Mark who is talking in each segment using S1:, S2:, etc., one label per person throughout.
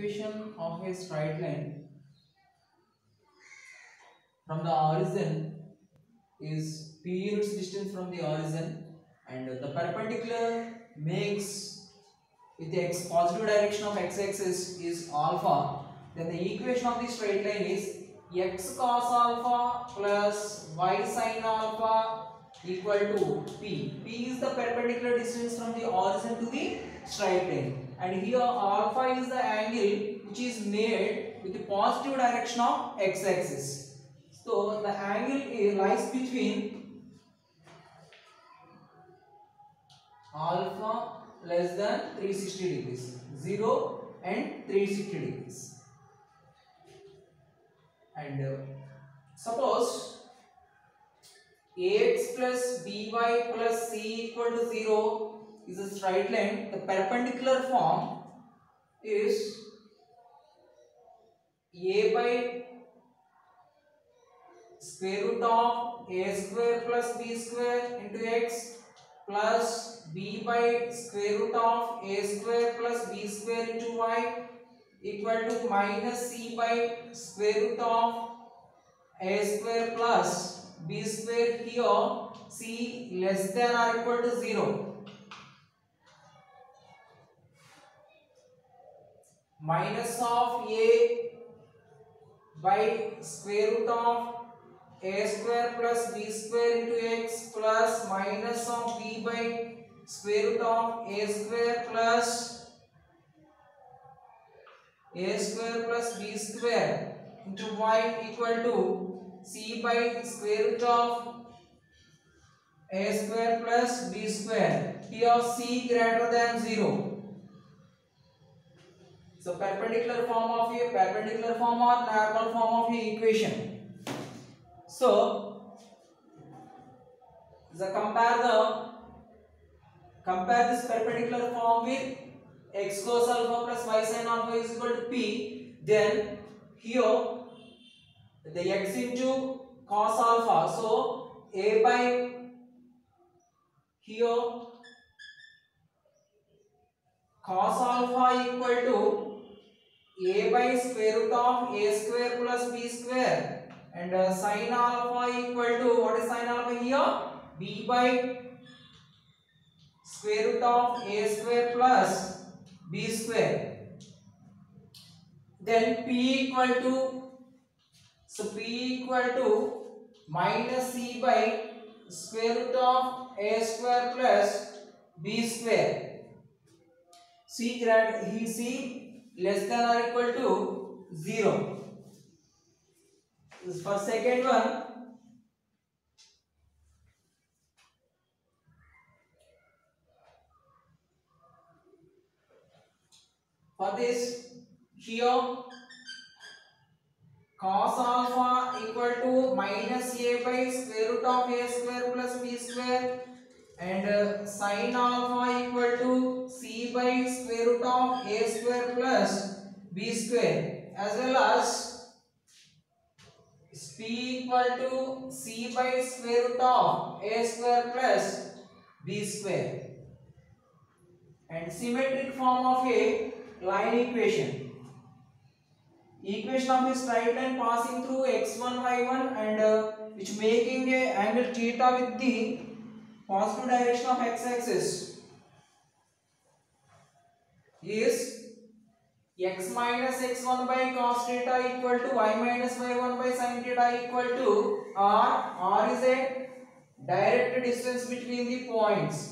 S1: equation of a straight line from the origin is p units distance from the origin, and the perpendicular makes with the positive direction of x-axis is alpha, then the equation of the straight line is x cos alpha plus y sin alpha equal to p. P is the perpendicular distance from the origin to the straight line, and here alpha is the angle which is made with the positive direction of x-axis. So the angle lies between alpha less than 360 degrees, 0 and 360 degrees. And suppose ax plus by plus c equal to 0 is a straight line, the perpendicular form is a by square root of a square plus b square into x plus b by square root of a square plus b square into y equal to minus c by square root of a square plus b square. Here c less than or equal to 0. Minus of a by square root of a square plus b square into x plus minus of b by square root of a square plus a square plus b square into y equal to c by square root of a square plus b square. Here c greater than 0. So perpendicular form or normal form of the equation. So compare this perpendicular form with x cos alpha plus y sin alpha is equal to p. Then here the x into cos alpha. So a by here cos alpha equal to a by square root of a square plus b square, and sin alpha equal to, what is sin alpha here? B by square root of a square plus b square. Then p equal to minus c by square root of a square plus b square. C less than or equal to 0. This for second one. For this, here cos alpha equal to minus a by square root of a square plus b square, and sin alpha equal to c by square root of a square plus b square, as well as p equal to c by square root of a square plus b square, and symmetric form of a line equation. Equation of a straight line passing through x1 y1 and which making a angle theta with the positive direction of x-axis is x minus x1 by cos theta equal to y minus y1 by sin theta equal to r. R is a direct distance between the points.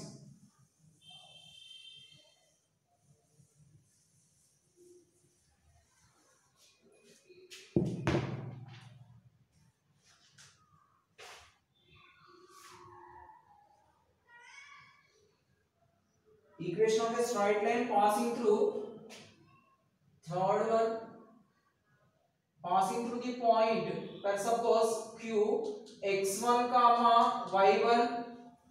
S1: Equation of a straight line passing through, third one, passing through the point, but suppose q x1 comma y1,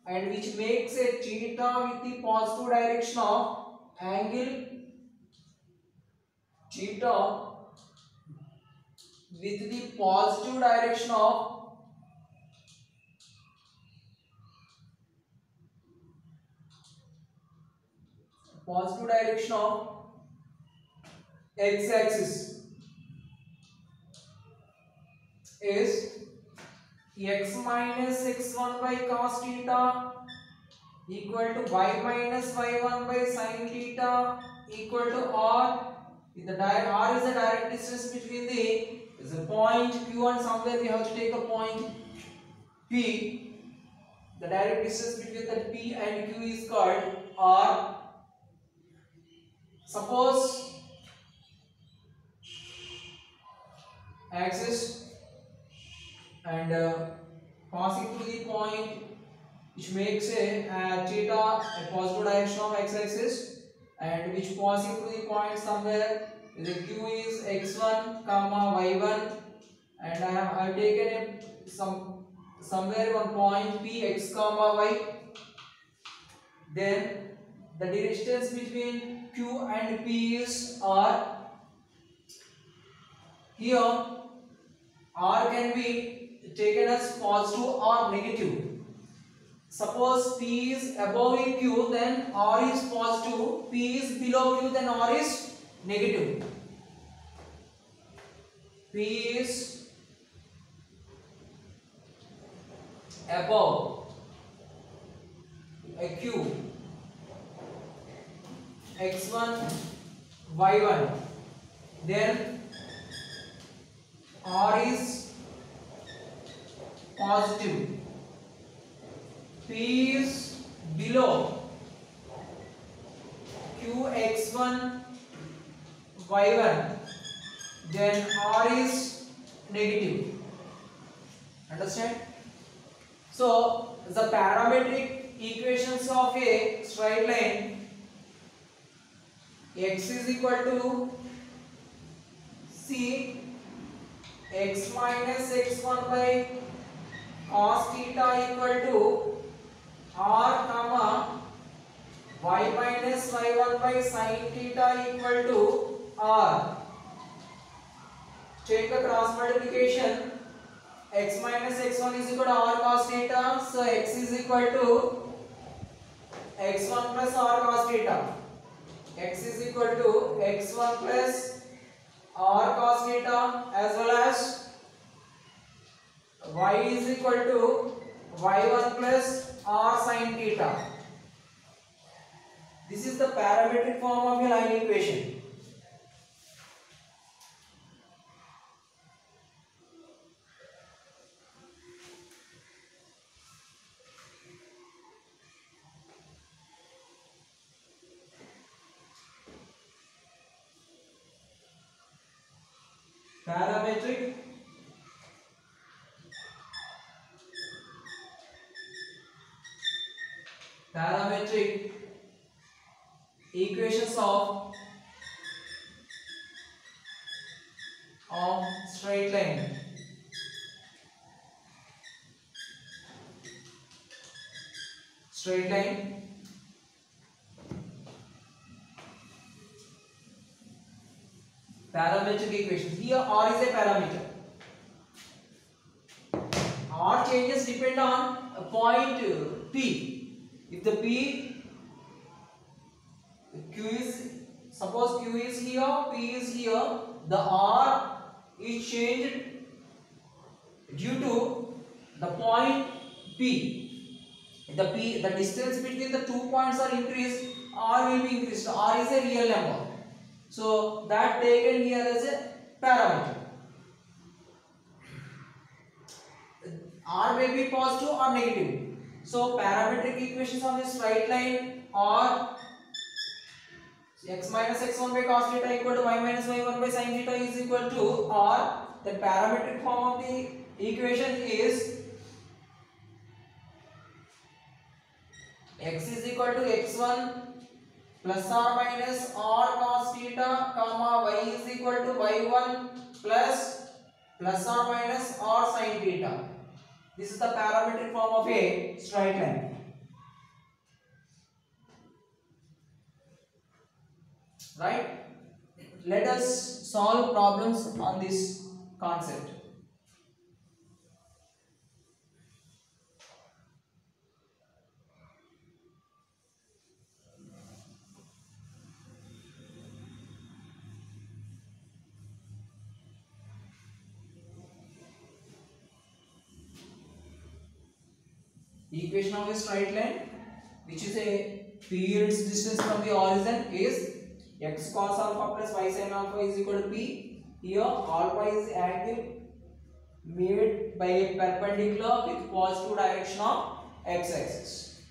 S1: and which makes a theta with the positive direction of angle theta with the positive direction of x-axis is x minus x1 by cos theta equal to y minus y1 by sin theta equal to r. R is the direct distance between the point Q, and somewhere we have to take a point P. The direct distance between the P and Q is called R. Suppose axis and passing through the point which makes a theta a positive direction of x-axis, and which passing through the point somewhere the q is x1 comma y1, and I have taken somewhere one point p x comma y. Then the distance between q and p is r. Here r can be taken as positive or negative. Suppose P is above Q, then R is positive. P is below Q, then R is negative. P is above a Q, x1, y1, then R is positive. P is below Q x1 y1, then R is negative. Understand? So the parametric equations of a straight line, x is equal to c x minus x1 by cos theta equal to r comma y minus y1 by sin theta equal to r. Take the cross multiplication. X minus x1 is equal to r cos theta, so x is equal to x1 plus r cos theta. X is equal to x1 plus r cos theta, as well as y is equal to y1 plus r sin theta. This is the parametric form of a line equation. Parametric equations of straight line. Straight line. Parametric equations. Here R is a parameter. R changes depend on a point P. If the Q is, suppose Q is here, P is here, the R is changed due to the point P. If the distance between the 2 points are increased, R will be increased. R is a real number, so that taken here as a parameter. R may be positive or negative. So parametric equations of this straight line are x minus x1 by cos theta equal to y minus y1 by sin theta is equal to r. The parametric form of the equation is x is equal to x1 plus or minus r cos theta comma y is equal to y1 plus or minus r sin theta. This is the parametric form of a straight line. Right? Let us solve problems on this concept. equation of a straight line which is a period distance from the origin is x cos alpha plus y sin alpha is equal to p. Here alpha is angle made by a perpendicular with positive direction of x-axis.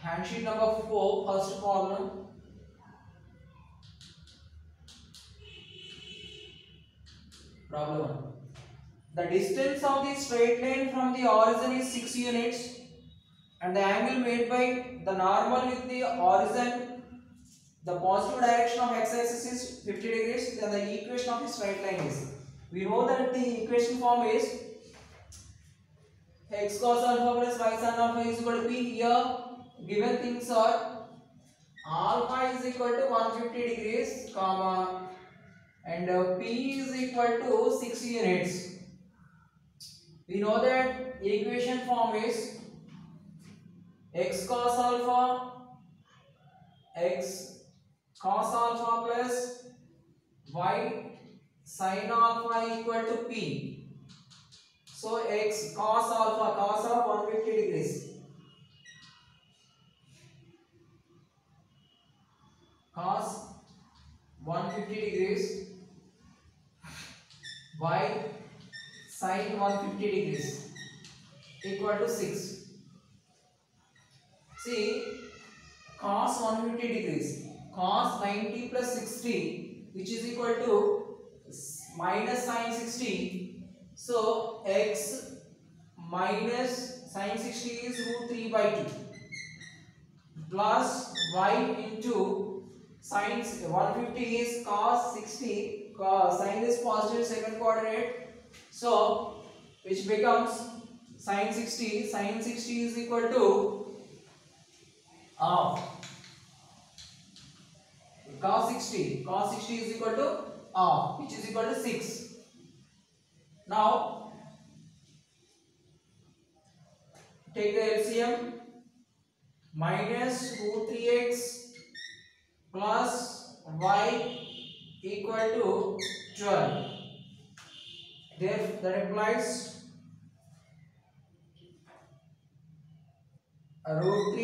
S1: Handsheet number 4, first problem. Problem 1. The distance of the straight line from the origin is 6 units and the angle made by the normal with the origin, the positive direction of x-axis is 50 degrees. Then the equation of the straight line is, we know that the equation form is x cos alpha plus y sin alpha is equal to p. Here given things are alpha is equal to 150 degrees, comma, and p is equal to 6 units. We know that equation form is x cos alpha plus y sin alpha equal to p. So x cos of 150 degrees, cos 150 degrees, y sin 150 degrees equal to 6. See, cos 150 degrees, cos 90 plus 60 which is equal to minus sin 60. So x minus sin 60 is root 3 by 2 plus y into sin 150 is cos 60, sin is positive second coordinate. So which becomes sin 60 is equal to half. Cos 60 is equal to half, which is equal to 6. Now take the LCM, minus root 3x plus y equal to 12. Therefore, that implies root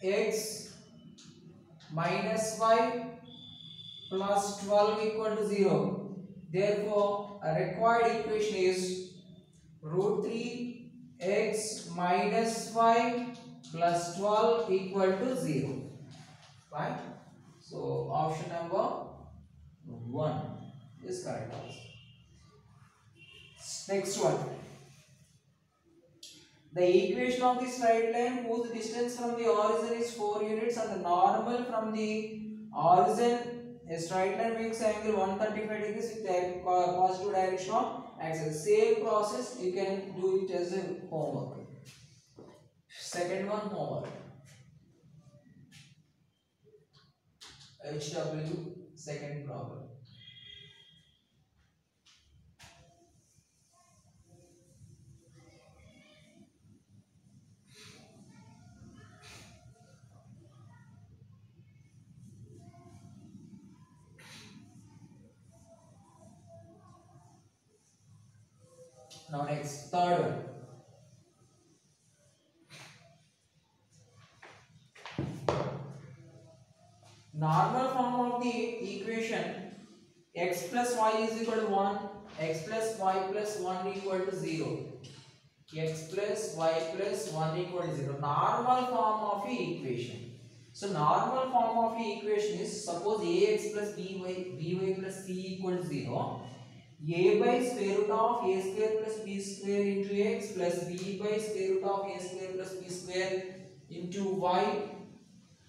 S1: 3x minus y plus 12 equal to 0. Therefore, a required equation is root 3x minus y plus 12 equal to 0. Right? So, option number 1 is correct answer. Next one. The equation of the straight line whose distance from the origin is 4 units and the normal from the origin, a straight line makes angle 135 degrees with a positive direction of axis. Same process, you can do it as a homework. Second one, homework. HW, second problem. Now next, third one. Normal form of the equation x plus y is equal to 1, x plus y plus 1 equal to 0. X plus y plus 1 equal to 0. Normal form of the equation. So normal form of the equation is, suppose ax plus by plus c equal to 0. A by square root of a square plus b square into x plus b by square root of a square plus b square into y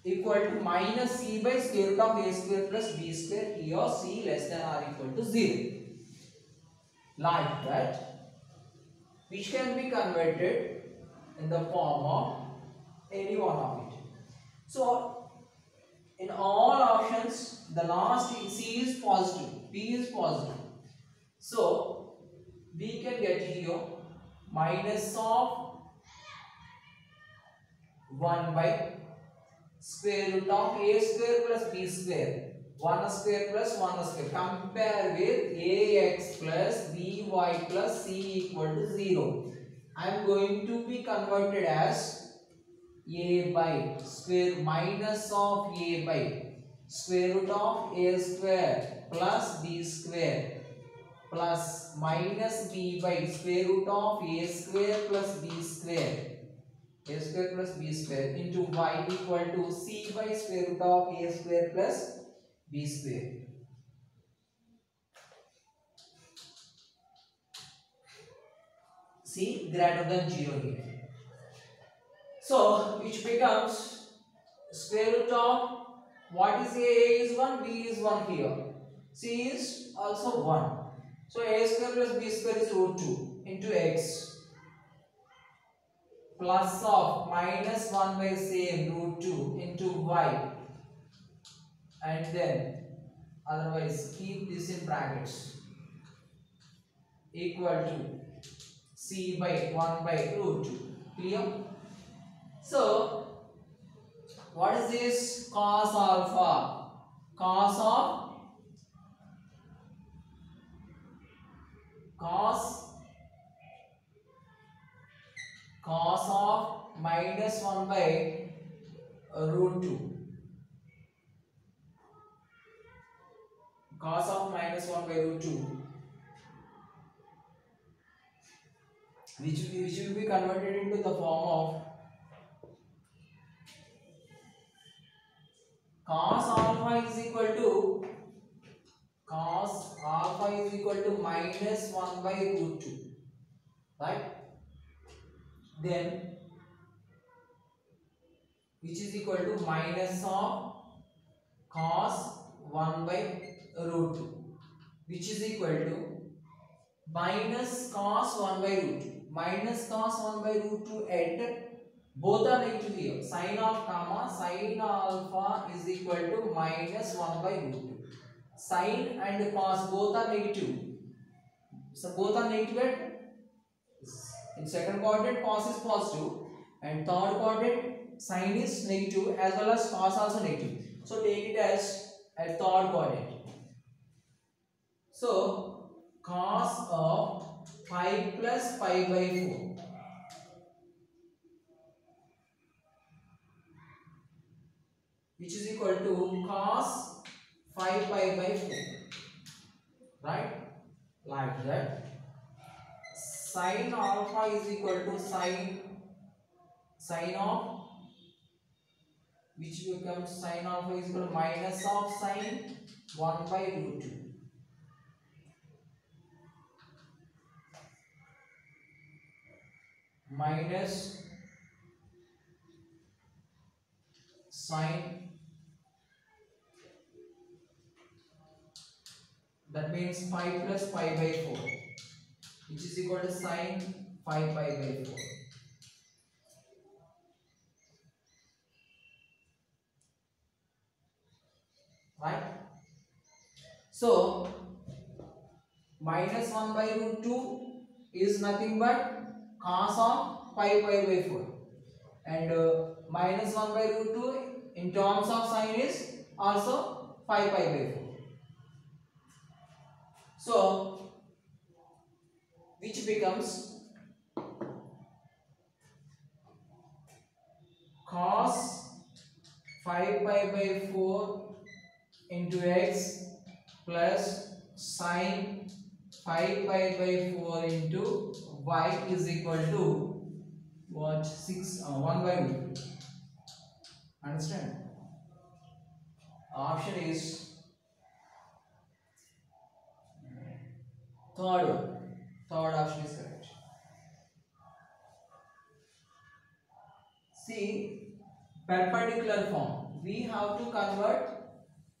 S1: equal to minus c by square root of a square plus b square. Here c less than or equal to 0. Like that, which can be converted in the form of any one of it. So in all options, the last c is positive, p is positive. So we can get here minus of 1 by square root of a square plus b square 1 square plus 1 square. Compare with ax plus by plus c equal to 0. I am going to be converted as a by square minus of a by square root of a square plus b square plus minus b by square root of a square plus b square, a square plus b square into y equal to c by square root of a square plus b square. C greater than 0 here. So which becomes square root of what is a is 1, b is 1 here, c is also 1. So a square plus b square is root 2 into x plus of minus 1 by same root 2 into y, and then otherwise keep this in brackets, equal to c by 1 by root 2. Clear? So what is this? Cos alpha. Cos of minus 1 by root 2. Cos of minus 1 by root 2, which will be converted into the form of cos alpha is equal to minus 1 by root 2, right? Then which is equal to minus of cos 1 by root 2, which is equal to minus cos 1 by root 2. Minus cos 1 by root 2 at both are negative here. Sin of comma sin alpha is equal to minus 1 by root 2. Sin and cos both are negative. So both are negative at in second quadrant cos is positive and third quadrant sin is negative as well as cos also negative. So take it as a third quadrant. So cos of 5 plus pi by 4, which is equal to cos 5 pi by 4, right? Like that. Sin alpha is equal to sin of, which becomes sin alpha is equal to minus of sin 1 by root 2. Minus sin, that means 5 plus pi by 4, which is equal to sin 5 pi by 4. Right? So minus 1 by root 2 is nothing but cos of pi by 4, and minus 1 by root 2 in terms of sin is also 5 pi by 4. So which becomes cos 5 pi by 4 into x plus sin 5 pi by 4 into y is equal to what? 1 by root 2. Understand? Option is third one. Third option is correct. See, perpendicular form. We have to convert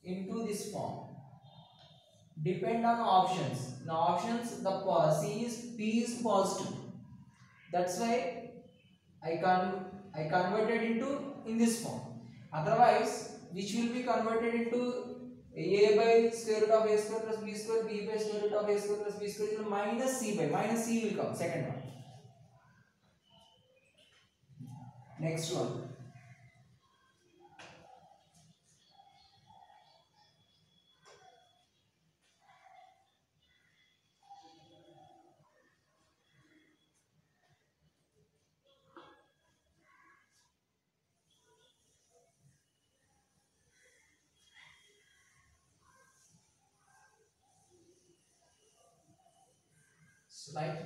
S1: into this form. Depend on options. Now options, the P is positive. That's why I converted into in this form. Otherwise, which will be converted into a by square root of a square plus b square, b by square root of a square plus b square is minus c by, minus c will come, second one. Next one. right?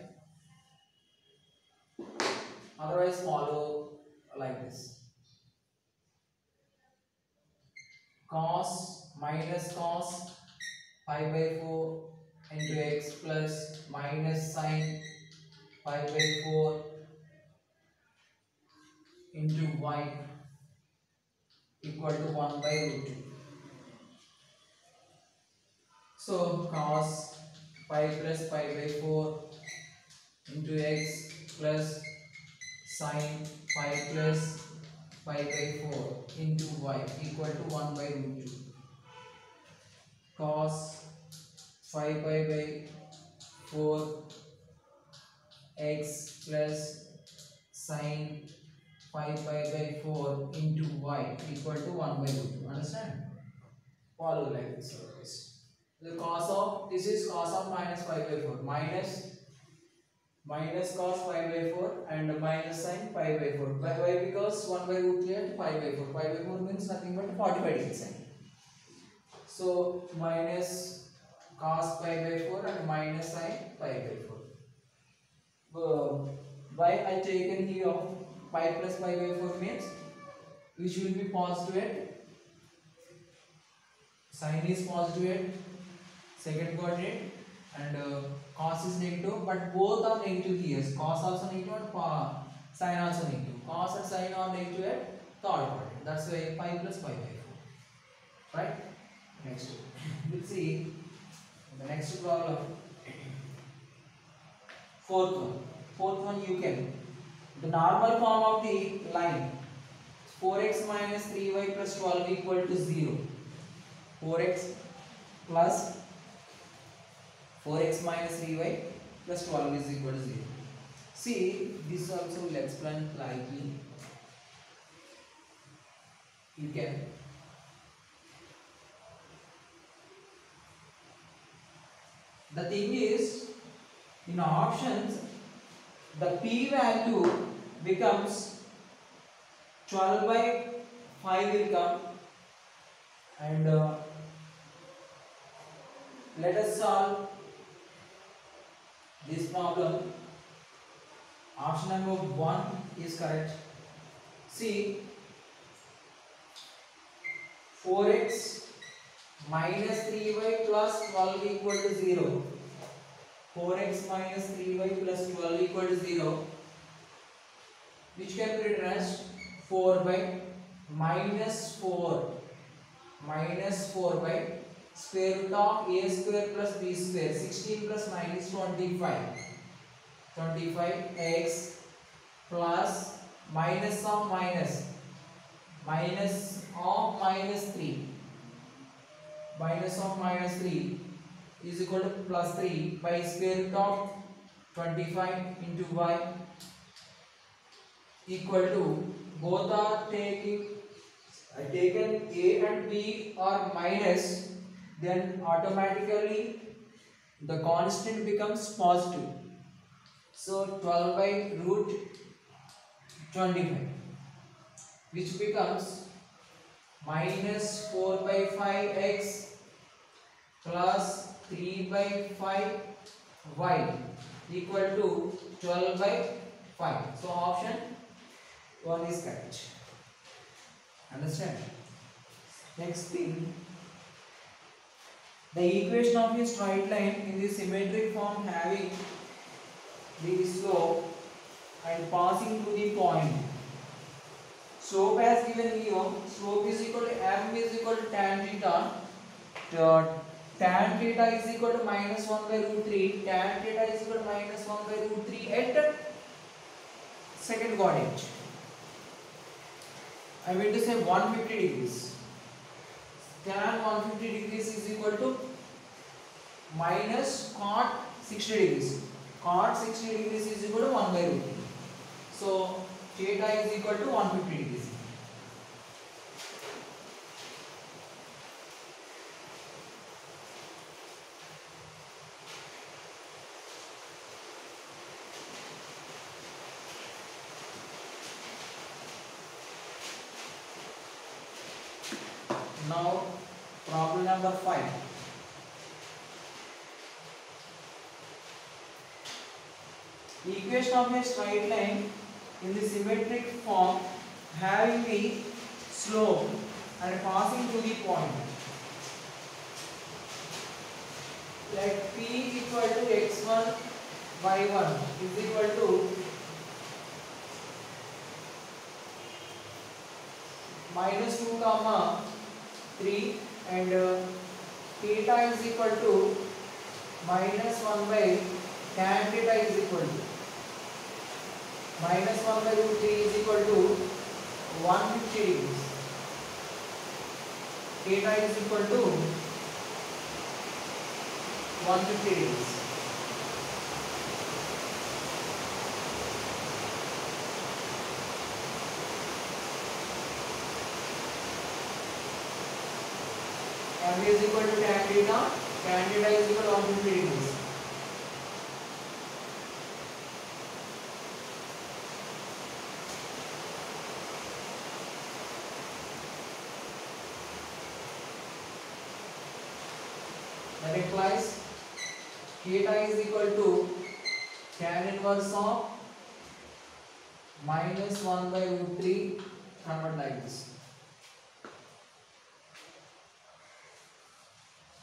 S1: Otherwise follow like this. Cos minus cos pi by 4 into x plus minus sin pi by 4 into y equal to 1 by root 2. So cos pi plus pi by 4 into x plus sin pi plus pi by 4 into y equal to 1 by root 2. Cos 5 pi by 4 x plus sin 5 pi by 4 into y equal to 1 by root 2. Understand? Follow like this always. The cos of this is cos of minus 5 by 4 minus cos pi by 4 and minus sin pi by 4. Why? Because 1 by root 3 and pi by 4. Pi by 4 means nothing but 45 degrees sin. So minus cos pi by 4 and minus sin pi by 4. Why I taken here pi plus pi by 4 means which will be positive at sin is positive at second coordinate and cos is negative, but both are negative here. Cos also negative and sin also negative. Cos and sin are negative at third coordinate. That's why pi plus pi by 4. Right? Next, we'll see the next problem. Fourth one you can. The normal form of the line 4x minus 3y plus 12 equal to 0. 4x plus 4x minus 3y plus 12 is equal to 0. See, this also will explain lightly. You can. The thing is, in options, the p value becomes 12 by 5 will come, and let us solve this problem. Option number 1 is correct. See, 4x minus 3y plus 12 equal to 0. 4x minus 3y plus 12 equal to 0, which can be written as 4 by minus 4 by square root of a square plus b square. 16 plus 9 is 25. 25x plus minus of minus minus 3. Minus of minus 3 is equal to plus 3 by square root of 25 into y equal to, both are taken a and b are minus, then automatically the constant becomes positive. So 12 by root 25, which becomes minus 4 by 5x plus 3 by 5 y equal to 12 by 5. So option 1 is correct. Understand? Next thing, the equation of a straight line in the symmetric form having the slope and passing to the point. Slope as given here, slope is equal to m is equal to tan theta. Tan theta is equal to minus 1 by root 3. Tan theta is equal to minus 1 by root 3 at second coordinate. I mean to say 150 degrees. Tan 150 degrees is equal to minus cot 60 degrees. Cot 60 degrees is equal to 1 by root 3. So theta is equal to 150 degrees. Now problem number 5. equation of a straight line in the symmetric form having the slope and passing to the point. Let P equal to x1 y1 is equal to minus 2 comma 3 and theta is equal to minus 1 by tan theta is equal to minus 1 by root 3 is equal to 150 degrees. Theta is equal to 150 degrees. M is equal to tan theta is equal to 150 degrees. That implies theta is equal to tan inverse of minus 1 by root 3, convert like this.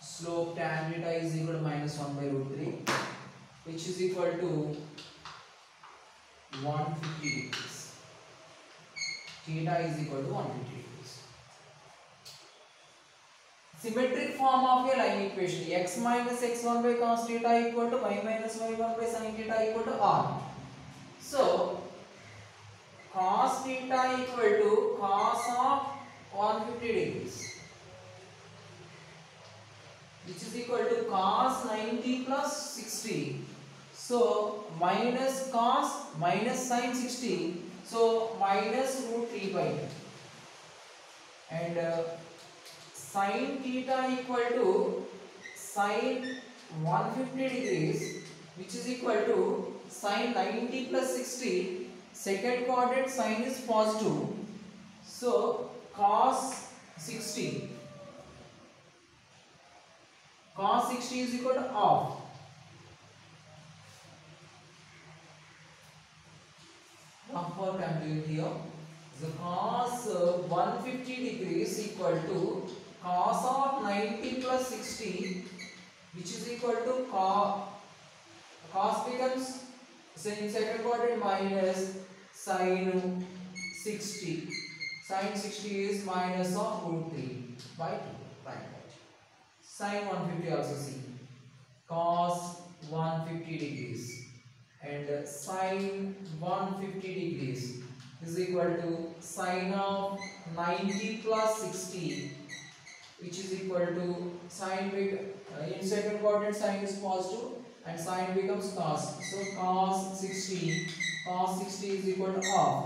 S1: Slope tan theta is equal to minus 1 by root 3, which is equal to 150 degrees. Theta is equal to 150 degrees. Symmetric form of a line equation: x minus x1 by cos theta equal to y minus y1 by sin theta equal to r. So cos theta equal to cos of 150 degrees, which is equal to cos 90 plus 60. So minus cos minus sin 60. So minus root 3 by 2. And sin theta equal to sin 150 degrees, which is equal to sin 90 plus 60. Second coordinate sign is positive. So cos 60. Cos 60 is equal to half. Half work I am doing here. So cos 150 degrees equal to cos of 90 plus 60, which is equal to cos becomes in second quadrant minus sin 60. Sin 60 is minus of root 3 by 2. Right. Sin 150 also see. Cos 150 degrees and sin 150 degrees is equal to sin of 90 plus 60, which is equal to sin in second quadrant sign is positive and sin becomes cos. So cos 60 is equal to half.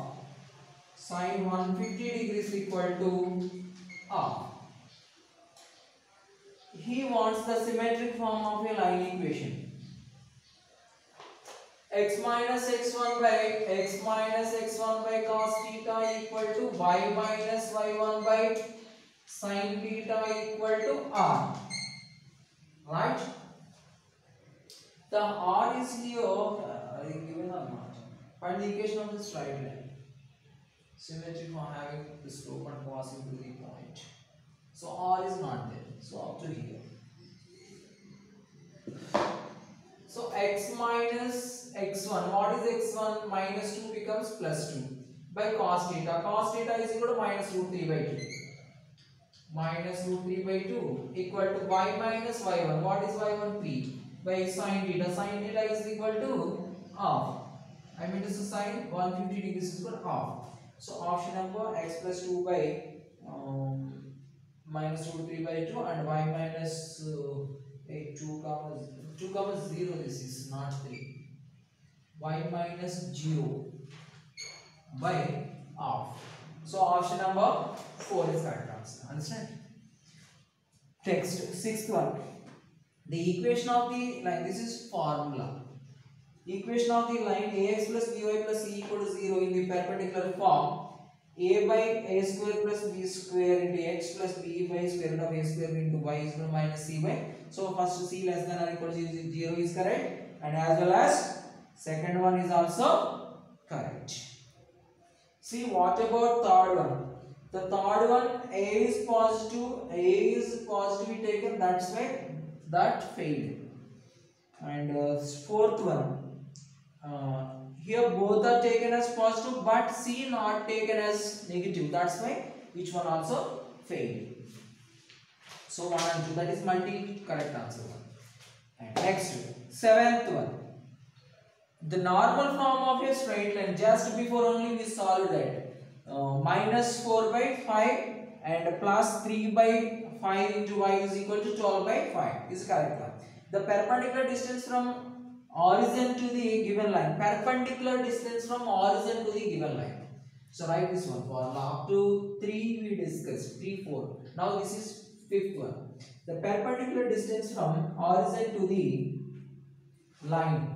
S1: Sin 150 degrees equal to half. He wants the symmetric form of a line equation. X minus x1 by cos theta equal to y minus y1 by sin theta equal to r. Right? The r is here given or not? Find the equation of the straight line. Symmetric form having the slope and passing to the point. So r is not there. So up to here. So x minus x1. What is x1? Minus 2 becomes plus 2 by cos theta. Cos theta is equal to minus root 3 by 2. Minus root 3 by 2 equal to y minus y1. What is y1? P by sin theta. Sin theta is equal to half. I mean this is sin 150 degrees is equal to half. So option number x plus 2 by minus root 3 by 2 and y minus 2 comma 0, this is not 3. Y minus 0 by half. So option number 4 is correct answer. Understand? Next, sixth one. The equation of the line, this is formula. Equation of the line ax plus by plus c equal to 0 in the perpendicular form. A by a square plus b square into x plus b by square root of a square into y is equal to minus c by. So first c less than or equal to 0 is correct, and as well as Second one is also correct. See, what about third one? The third one, A is positive, we taken, that's why that failed. And fourth one, here both are taken as positive, but C not taken as negative, that's why which one also failed. So 1 and 2, that is multi correct answer one. And next, seventh one, the normal form of a straight line, just before only we solved that, minus 4 by 5 and plus 3 by 5 into y is equal to 12 by 5 is correct one. The perpendicular distance from origin to the given line, perpendicular distance from origin to the given line. So write this one formula. Up to 3 we discussed, 3, 4. Now this is fifth one. The perpendicular distance from origin to the line,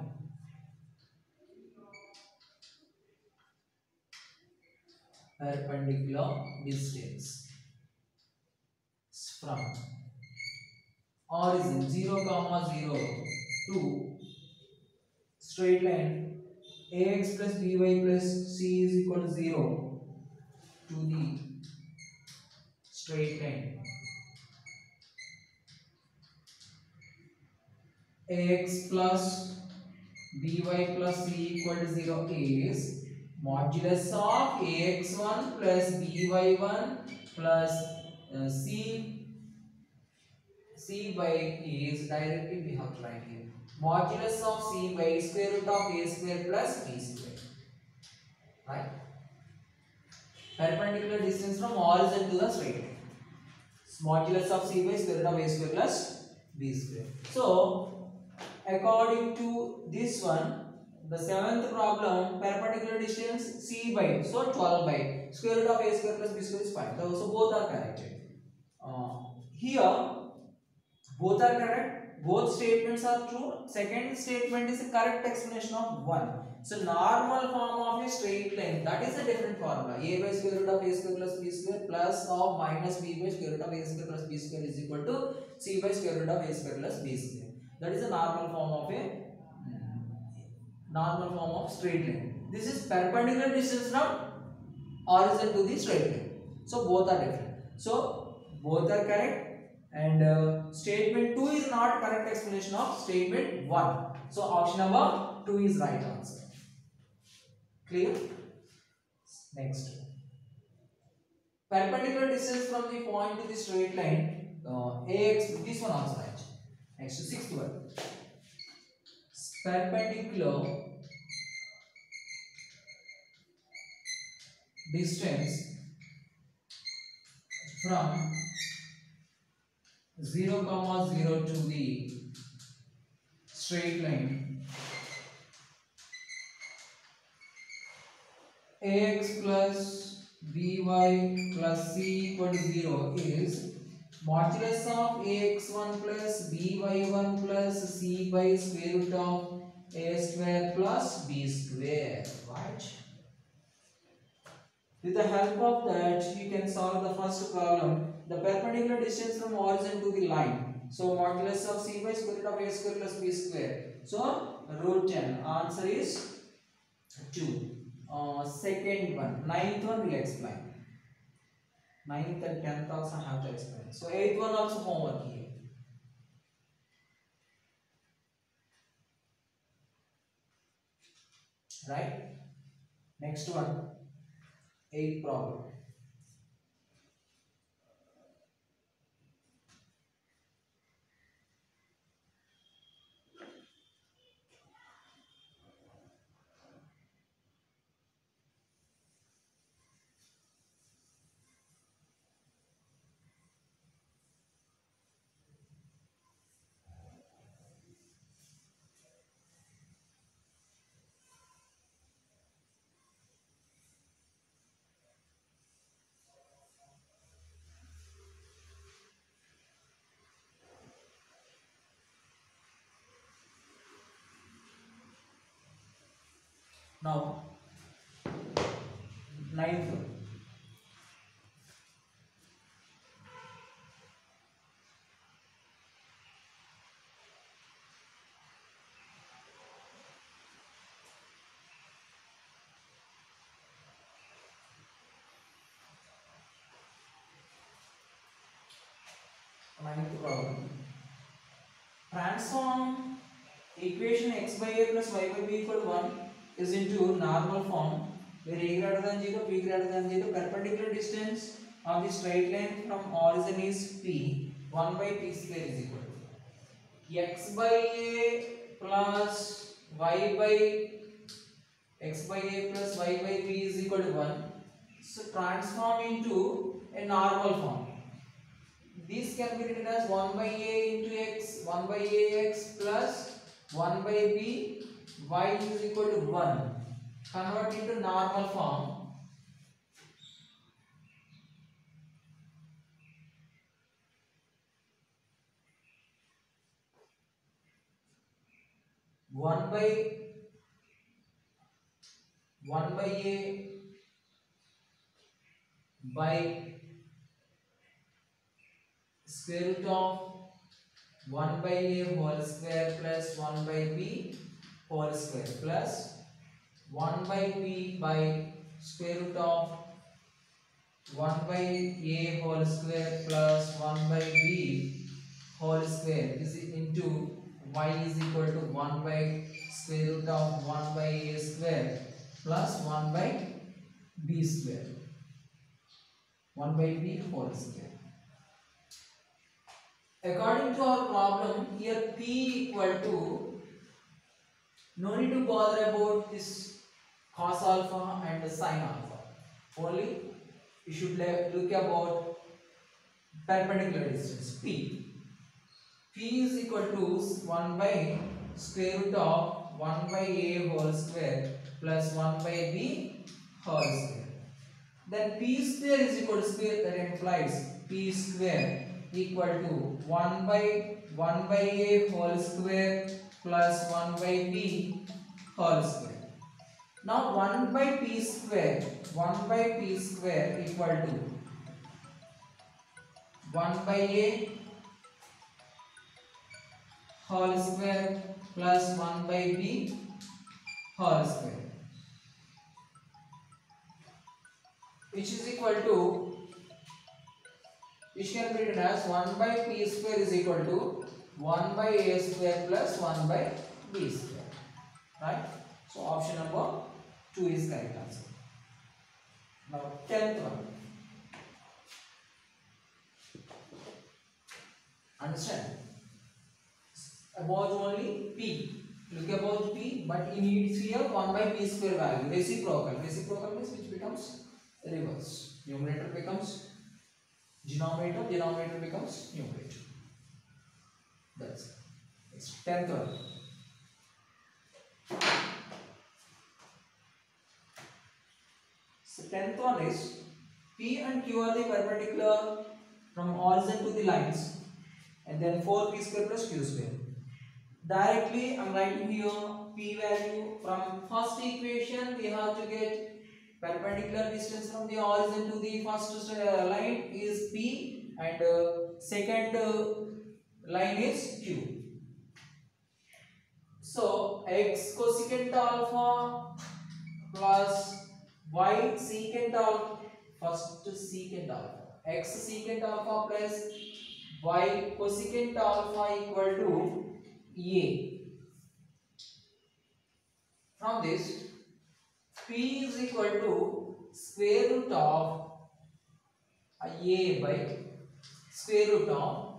S1: perpendicular distance from origin 0, 0 to straight line ax plus by plus c is equal to 0 to the straight line ax plus by plus c equal to 0 is modulus of ax1 plus by1 plus c by a is directly we have to write here. Modulus of c by square root of a square plus b square. Right? Perpendicular distance from origin to the straight line. Modulus of c by square root of a square plus b square. So, according to this one, the seventh problem, perpendicular distance c by, so 12 by square root of a square plus b square is 5. So both are correct. Here both are correct, both statements are true. Second statement is a correct explanation of one. So normal form of a straight line, that is a different formula. A by square root of a square plus b square plus or minus b by square root of a square plus b square is equal to c by square root of a square plus b square. That is a normal form of straight line. This is perpendicular distance from origin to the straight line. So both are different. So both are correct. And statement 2 is not correct explanation of statement 1. So option number 2 is right answer. Clear? Next. Perpendicular distance from the point to the straight line, ax, this one also right. Next to sixth one. Perpendicular distance from 0, 0 to the straight line ax plus by plus c equal to 0 is modulus of ax1 plus by1 plus c by square root of a square plus b square, right? With the help of that, you can solve the first problem, the perpendicular distance from origin to the line. So modulus of c by square root of a square plus b square. So root 10. Answer is 2. Second one, ninth one will explain. Ninth and 10th also have to explain. So 8th one also homework here. Right? Next one, 8th problem. Now, ninth one. Ninth problem. Transform equation x by a plus y by b equal to 1 is into normal form where a greater than 0, b greater than 0. Perpendicular distance of the straight line from origin is p. 1 by p square is equal to x by a plus y by x by a plus y by b is equal to 1. So transform into a normal form. This can be written as 1 by a into x, 1 by ax plus 1 by b, y is equal to 1. Convert into normal form. One by a by square root of 1 by a whole square plus 1 by b whole square plus 1 by b by square root of 1 by a whole square plus 1 by b whole square is into y is equal to 1 by square root of 1 by a square plus 1 by b square, 1 by b whole square. According to our problem, here p equal to, no need to bother about this cos alpha and sin alpha. Only you should look about perpendicular distance p. P is equal to 1 by square root of 1 by a whole square plus 1 by b whole square. Then p square is equal to square, that implies p square equal to 1 by a whole square plus 1 by b whole square. Now 1 by p square equal to 1 by a whole square plus 1 by b whole square, which is equal to, which can be written as 1 by p square is equal to 1 by a square plus 1 by b square, right? So option number 2 is correct answer. Now 10th one. Understand? About only p. Look about p, but it needs here 1 by p square value. Reciprocal. Reciprocal means which becomes reverse. Numerator becomes denominator, denominator becomes numerator. That's it. It's 10th one. So 10th one is P and Q are the perpendicular from origin to the lines, and then 4p square plus q square. Directly I am writing here P value. From first equation we have to get perpendicular distance from the origin to the first line is P, and second line is Q. So x cosecant alpha plus y secant alpha, first secant alpha, x secant alpha plus y cosecant alpha equal to a. From this, p is equal to square root of a by square root of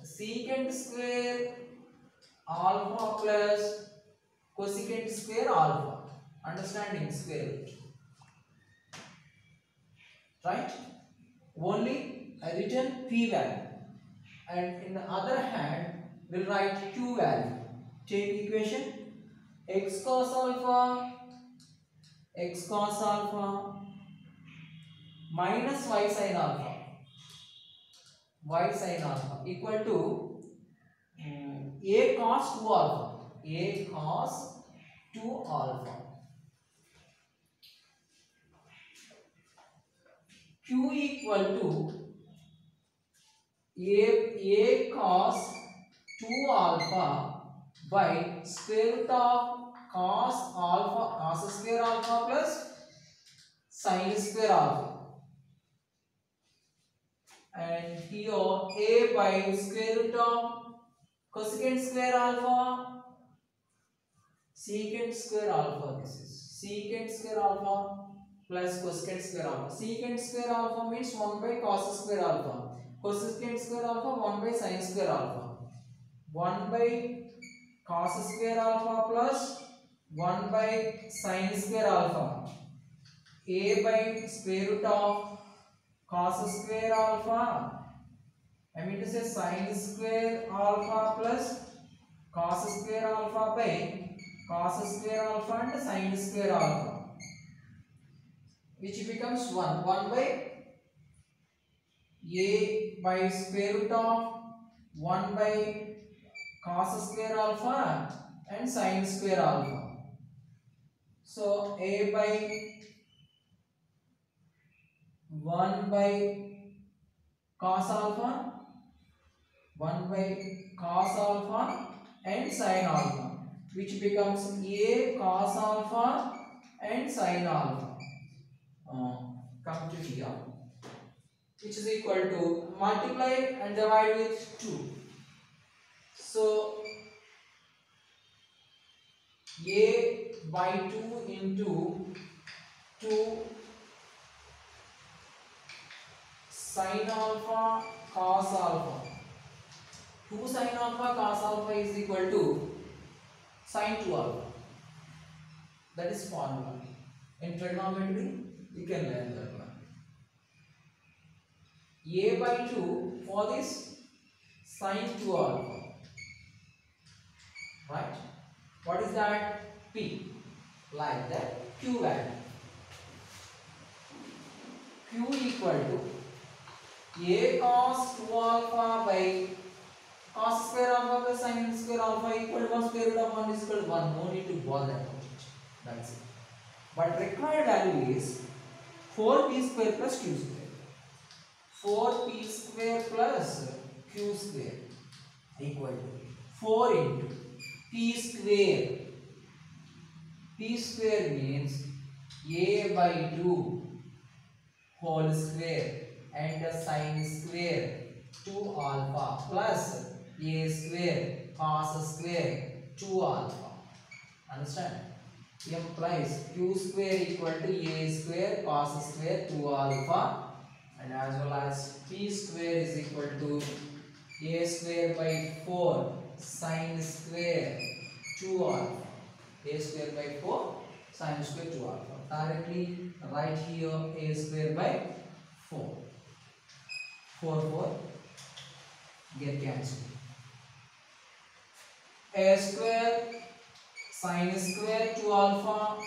S1: secant square alpha plus cosecant square alpha. Understanding square root, right? Only I written p value, and in the other hand we'll write q value. Take equation x cos alpha minus y sin alpha equal to a cos 2 alpha. Q equal to a cos 2 alpha by square root of cos square alpha plus sin square alpha. and here a by square root of cosecant square alpha, secant square alpha. This is secant square alpha plus cosecant square alpha. Secant square alpha means 1 by cos square alpha. Cosecant square alpha 1 by sin square alpha. 1 by cos square alpha plus 1 by sin square alpha. A by square root of cos square alpha. I mean to say sin square alpha plus cos square alpha by cos square alpha and sin square alpha, which becomes 1 by a by square root of 1 by cos square alpha and sin square alpha. So a by 1 by cos alpha, 1 by cos alpha and sin alpha, which becomes a cos alpha and sin alpha. Come to here, which is equal to multiply and divide with 2. So a by 2 into 2 sin alpha cos alpha. 2 sin alpha cos alpha is equal to sin 2 alpha. That is formula. In trigonometry, you can learn that one. A by 2 for this sin 2 alpha. Right? What is that? P. Like that. Q value. Q equal to a cos 2 alpha by cos square alpha plus sin square alpha equal to 1 square root of 1 is equal to 1. No need to bother about it. That's it. But required value is 4p square plus q square. 4p square plus q square equal to 4 into p square. P square means a by 2 whole square and the sin square 2 alpha plus a square cos square 2 alpha. Understand? Implies q square equal to a square cos square 2 alpha, and as well as p square is equal to a square by 4 sin square 2 alpha. A square by 4 sin square 2 alpha. Directly write here a square by 4. 4 get cancelled. A square sin square 2 alpha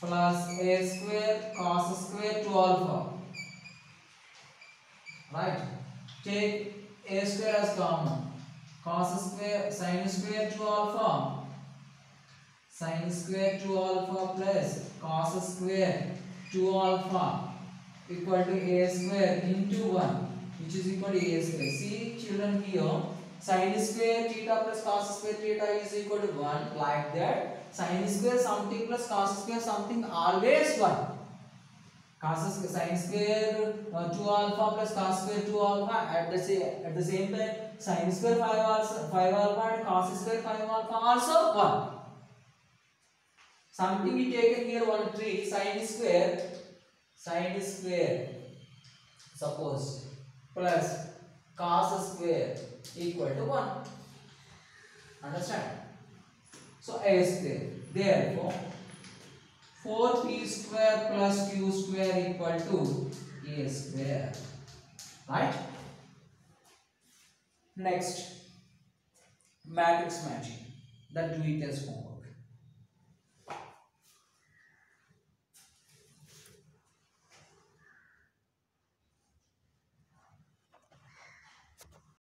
S1: plus a square cos square 2 alpha. Right? Take a square as common. Cos square sin square 2 alpha. Sin square 2 alpha plus cos square 2 alpha equal to a square into 1, which is equal to a square. See children here, sin square theta plus cos square theta is equal to 1. Like that, sin square something plus cos square something always 1. Cos square sin square 2 alpha plus cos square 2 alpha at the same time sin square 5 alpha and cos square 5 alpha also 1. Something we taken here one tree sin square suppose plus cos square equal to 1. Understand? So a square. Therefore 4p square plus q square equal to a square. Right? Next, matrix matching. That do it as homework.